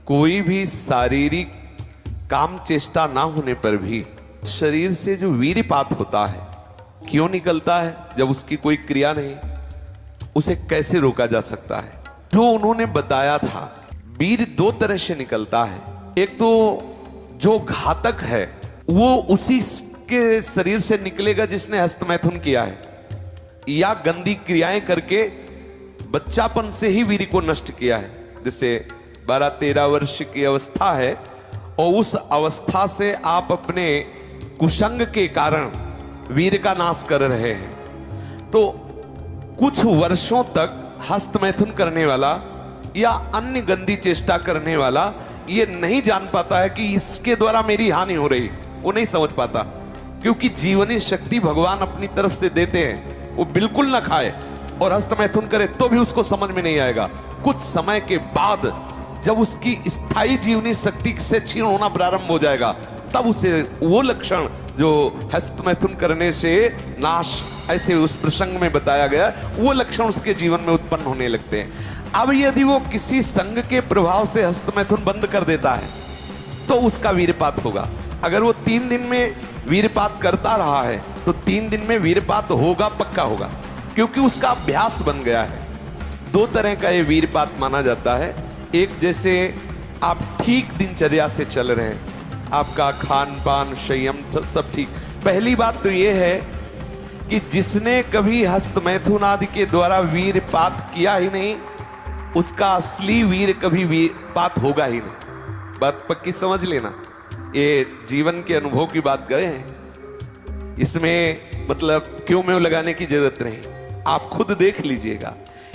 कोई भी शारीरिक काम चेष्टा ना होने पर भी शरीर से जो वीर्यपात होता है क्यों निकलता है जब उसकी कोई क्रिया नहीं, उसे कैसे रोका जा सकता है? जो उन्होंने बताया था, वीर्य दो तरह से निकलता है। एक तो जो घातक है वो उसी के शरीर से निकलेगा जिसने हस्तमैथुन किया है या गंदी क्रियाएं करके बच्चापन से ही वीर्य को नष्ट किया है। जैसे 12-13 वर्ष की अवस्था है और उस अवस्था से आप अपने कुसंग के कारण वीर्य का नाश कर रहे हैं, तो कुछ वर्षों तक हस्तमैथुन करने वाला या अन्य गंदी चेष्टा करने वाला ये नहीं जान पाता है कि इसके द्वारा मेरी हानि हो रही, वो नहीं समझ पाता, क्योंकि जीवनी शक्ति भगवान अपनी तरफ से देते हैं। वो बिल्कुल ना खाए और हस्तमैथुन करे तो भी उसको समझ में नहीं आएगा। कुछ समय के बाद जब उसकी स्थायी जीवनी शक्ति से क्षीण होना प्रारंभ हो जाएगा, तब उसे वो लक्षण जो हस्तमैथुन करने से नाश ऐसे उस प्रसंग में बताया गया, वो लक्षण उसके जीवन में उत्पन्न होने लगते हैं। अब यदि वो किसी संग के प्रभाव से हस्तमैथुन बंद कर देता है तो उसका वीर्यपात होगा। अगर वो 3 दिन में वीर्यपात करता रहा है तो 3 दिन में वीर्यपात होगा, पक्का होगा, क्योंकि उसका अभ्यास बन गया है। 2 तरह का ये वीर्यपात माना जाता है। एक, जैसे आप ठीक दिनचर्या से चल रहे हैं, आपका खान पान संयम सब ठीक। पहली बात तो ये है कि जिसने कभी हस्तमैथुन आदि के द्वारा वीर्यपात किया ही नहीं, उसका असली वीर्य कभी वीर्यपात होगा ही नहीं। बात पक्की समझ लेना, ये जीवन के अनुभव की बात करें हैं, इसमें मतलब क्यों में लगाने की जरूरत नहीं, आप खुद देख लीजिएगा।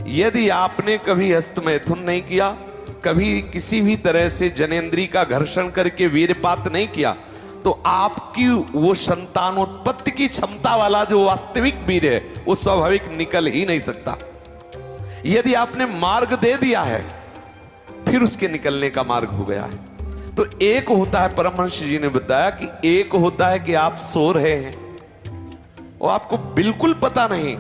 यदि आपने कभी हस्तमैथुन नहीं किया, कभी किसी भी तरह से जनेंद्री का घर्षण करके वीर्यपात नहीं किया, तो आपकी वो संतानोत्पत्ति की क्षमता वाला जो वास्तविक वीर्य है वो स्वाभाविक निकल ही नहीं सकता। यदि आपने मार्ग दे दिया है फिर उसके निकलने का मार्ग हो गया है। तो एक होता है, परमहंस जी ने बताया कि एक होता है कि आप सो रहे हैं और आपको बिल्कुल पता नहीं,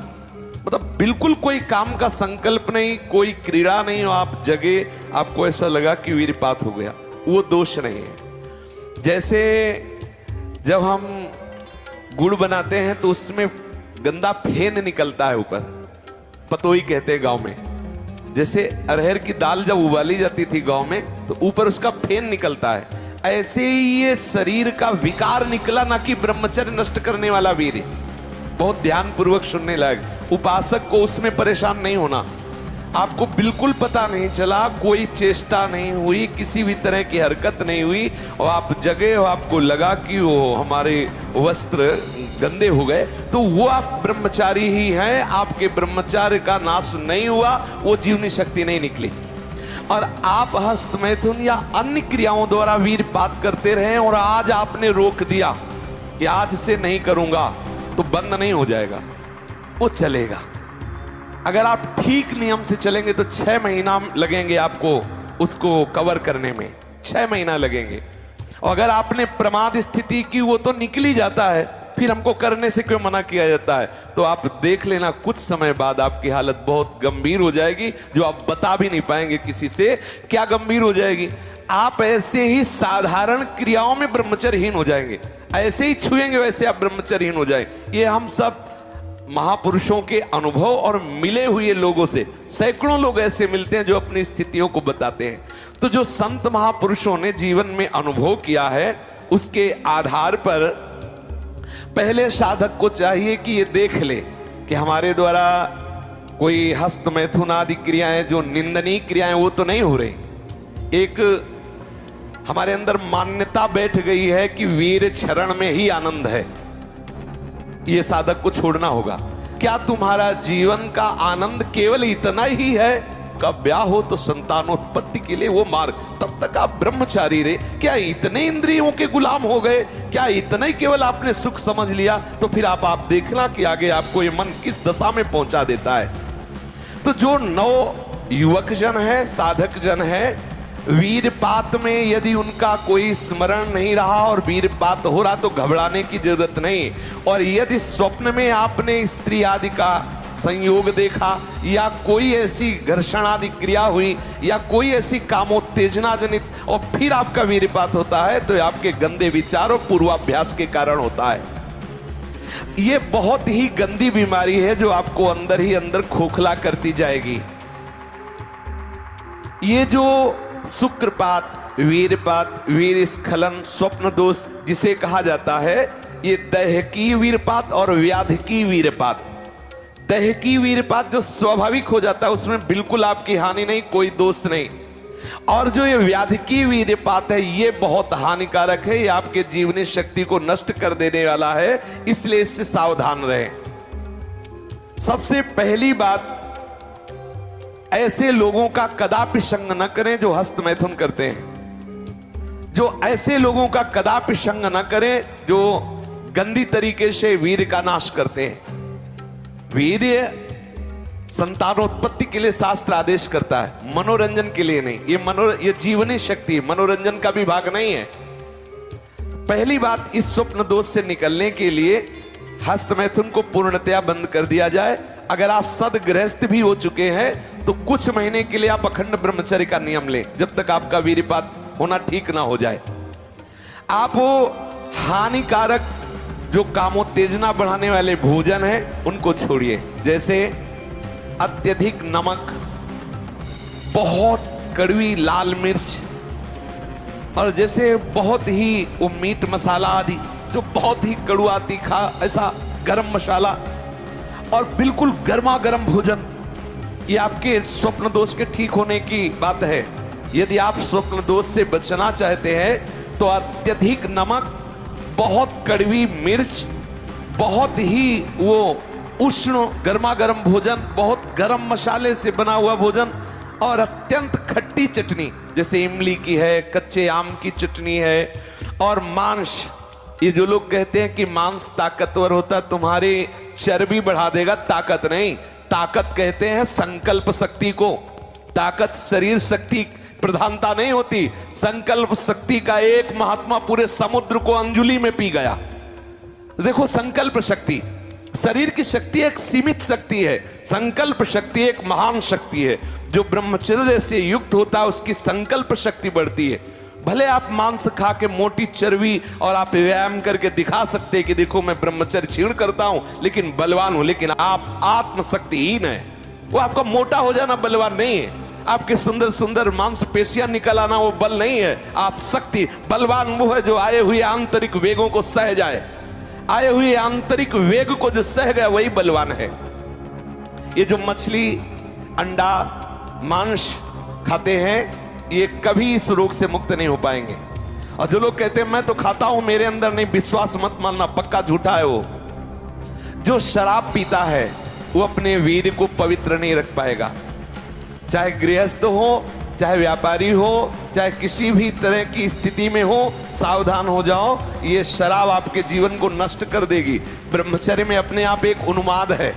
मतलब बिल्कुल कोई काम का संकल्प नहीं, कोई क्रीड़ा नहीं, और आप जगे, आपको ऐसा लगा कि वीर्यपात हो गया, वो दोष नहीं है। जैसे जब हम गुड़ बनाते हैं तो उसमें गंदा फेन निकलता है ऊपर, पतोई कहते हैं गांव में। जैसे अरहर की दाल जब उबाली जाती थी गांव में तो ऊपर उसका फेन निकलता है, ऐसे ही ये शरीर का विकार निकला, ना कि ब्रह्मचर्य नष्ट करने वाला वीर्य। बहुत ध्यान पूर्वक सुनने लायक। उपासक को उसमें परेशान नहीं होना। आपको बिल्कुल पता नहीं चला, कोई चेष्टा नहीं हुई, किसी भी तरह की हरकत नहीं हुई और आप जगे और आपको लगा कि वो हमारे वस्त्र गंदे हो गए, तो वो आप ब्रह्मचारी ही हैं, आपके ब्रह्मचार्य का नाश नहीं हुआ, वो जीवनी शक्ति नहीं निकली। और आप हस्तमैथुन या अन्य क्रियाओं द्वारा वीर्यपात करते रहे और आज आपने रोक दिया कि आज से नहीं करूंगा, तो बंद नहीं हो जाएगा, वो चलेगा। अगर आप ठीक नियम से चलेंगे तो 6 महीना लगेंगे आपको उसको कवर करने में, 6 महीना लगेंगे। और अगर आपने प्रमाद स्थिति की, वो तो निकल ही जाता है, फिर हमको करने से क्यों मना किया जाता है? तो आप देख लेना, कुछ समय बाद आपकी हालत बहुत गंभीर हो जाएगी, जो आप बता भी नहीं पाएंगे किसी से। क्या गंभीर हो जाएगी? आप ऐसे ही साधारण क्रियाओं में ब्रह्मचर्यहीन हो जाएंगे, ऐसे ही छुएंगे वैसे आप ब्रह्मचर्यहीन हो जाएंगे। ये हम सब महापुरुषों के अनुभव और मिले हुए लोगों से, सैकड़ों लोग ऐसे मिलते हैं जो अपनी स्थितियों को बताते हैं। तो जो संत महापुरुषों ने जीवन में अनुभव किया है, उसके आधार पर पहले साधक को चाहिए कि ये देख ले कि हमारे द्वारा कोई हस्तमैथुन आदि क्रियाएं, जो निंदनीय क्रियाएं, वो तो नहीं हो रही। एक हमारे अंदर मान्यता बैठ गई है कि वीर क्षरण में ही आनंद है, ये साधक को छोड़ना होगा। क्या तुम्हारा जीवन का आनंद केवल इतना ही है? कब ब्याह हो तो संतानोत्पत्ति के लिए वो मार्ग, तब तक आप ब्रह्मचारी रहे। क्या इतने इंद्रियों के गुलाम हो गए? क्या इतना ही केवल आपने सुख समझ लिया? तो फिर आप देखना कि आगे आपको ये मन किस दशा में पहुंचा देता है। तो जो नव युवक जन है, साधक जन है, वीर्यपात में यदि उनका कोई स्मरण नहीं रहा और वीर्यपात हो रहा तो घबराने की जरूरत नहीं। और यदि स्वप्न में आपने स्त्री आदि का संयोग देखा या कोई ऐसी घर्षण आदि क्रिया हुई या कोई ऐसी कामोत्तेजना जनित और फिर आपका वीर्यपात होता है, तो आपके गंदे विचार और पूर्वाभ्यास के कारण होता है। ये बहुत ही गंदी बीमारी है जो आपको अंदर ही अंदर खोखला करती जाएगी। ये जो शुक्रपात, वीरपात, वीर स्खलन, स्वप्न दोष जिसे कहा जाता है, ये दैहिकी वीरपात और व्याधिकी वीरपात। दैहिकी वीरपात जो स्वाभाविक हो जाता है उसमें बिल्कुल आपकी हानि नहीं, कोई दोष नहीं। और जो ये व्याधिकी वीरपात है ये बहुत हानिकारक है, ये आपके जीवनी शक्ति को नष्ट कर देने वाला है, इसलिए इससे सावधान रहें। सबसे पहली बात, ऐसे लोगों का कदापि संग न करें जो हस्त मैथुन करते हैं। जो ऐसे लोगों का कदापि संग न करें जो गंदी तरीके से वीर्य का नाश करते हैं। वीर्य संतानोत्पत्ति के लिए शास्त्र आदेश करता है, मनोरंजन के लिए नहीं। ये जीवनी शक्ति, मनोरंजन का भी भाग नहीं है। पहली बात, इस स्वप्न दोष से निकलने के लिए हस्त मैथुन को पूर्णतया बंद कर दिया जाए। अगर आप सदगृहस्थ भी हो चुके हैं तो कुछ महीने के लिए आप अखंड ब्रह्मचर्य का नियम लें, जब तक आपका वीर्यपात होना ठीक ना हो जाए। आप वो हानिकारक जो कामोत्तेजना बढ़ाने वाले भोजन है उनको छोड़िए, जैसे अत्यधिक नमक, बहुत कड़वी लाल मिर्च, और जैसे बहुत ही वो मीट मसाला आदि जो बहुत ही कड़वा तीखा, ऐसा गरम मसाला, और बिल्कुल गर्मा गर्म भोजन। ये आपके स्वप्न दोष के ठीक होने की बात है। यदि आप स्वप्न दोष से बचना चाहते हैं तो अत्यधिक नमक, बहुत कड़वी मिर्च, बहुत ही वो उष्ण गर्मा गर्म भोजन, बहुत गर्म मसाले से बना हुआ भोजन, और अत्यंत खट्टी चटनी, जैसे इमली की है, कच्चे आम की चटनी है, और मांस। ये जो लोग कहते हैं कि मांस ताकतवर होता, तुम्हारी चर्बी बढ़ा देगा, ताकत नहीं। ताकत कहते हैं संकल्प शक्ति को। ताकत शरीर शक्ति प्रधानता नहीं होती। संकल्प शक्ति का एक महात्मा पूरे समुद्र को अंजुलि में पी गया। देखो, संकल्प शक्ति, शरीर की शक्ति एक सीमित शक्ति है, संकल्प शक्ति एक महान शक्ति है। जो ब्रह्मचर्य से युक्त होता है उसकी संकल्प शक्ति बढ़ती है। भले आप मांस खा के मोटी चर्बी और आप व्यायाम करके दिखा सकते हैं कि देखो मैं ब्रह्मचर्य क्षीण करता हूं लेकिन बलवान हूं, लेकिन आप आत्मशक्तिहीन है। वो आपका मोटा हो जाना बलवान नहीं है, आपके सुंदर सुंदर मांसपेशियां निकल आना वो बल नहीं है। आप शक्ति, बलवान वो है जो आए हुए आंतरिक वेगों को सह जाए। आए हुए आंतरिक वेग को जो सह गया वही बलवान है। ये जो मछली, अंडा, मांस खाते हैं ये कभी इस रोग से मुक्त नहीं हो पाएंगे। और जो लोग कहते हैं मैं तो खाता हूं मेरे अंदर नहीं, विश्वास मत मानना, पक्का झूठा है वो। जो शराब पीता है वो अपने वीर्य को पवित्र नहीं रख पाएगा। चाहे गृहस्थ हो, चाहे व्यापारी हो, चाहे किसी भी तरह की स्थिति में हो, सावधान हो जाओ, ये शराब आपके जीवन को नष्ट कर देगी। ब्रह्मचर्य में अपने आप एक उन्माद है।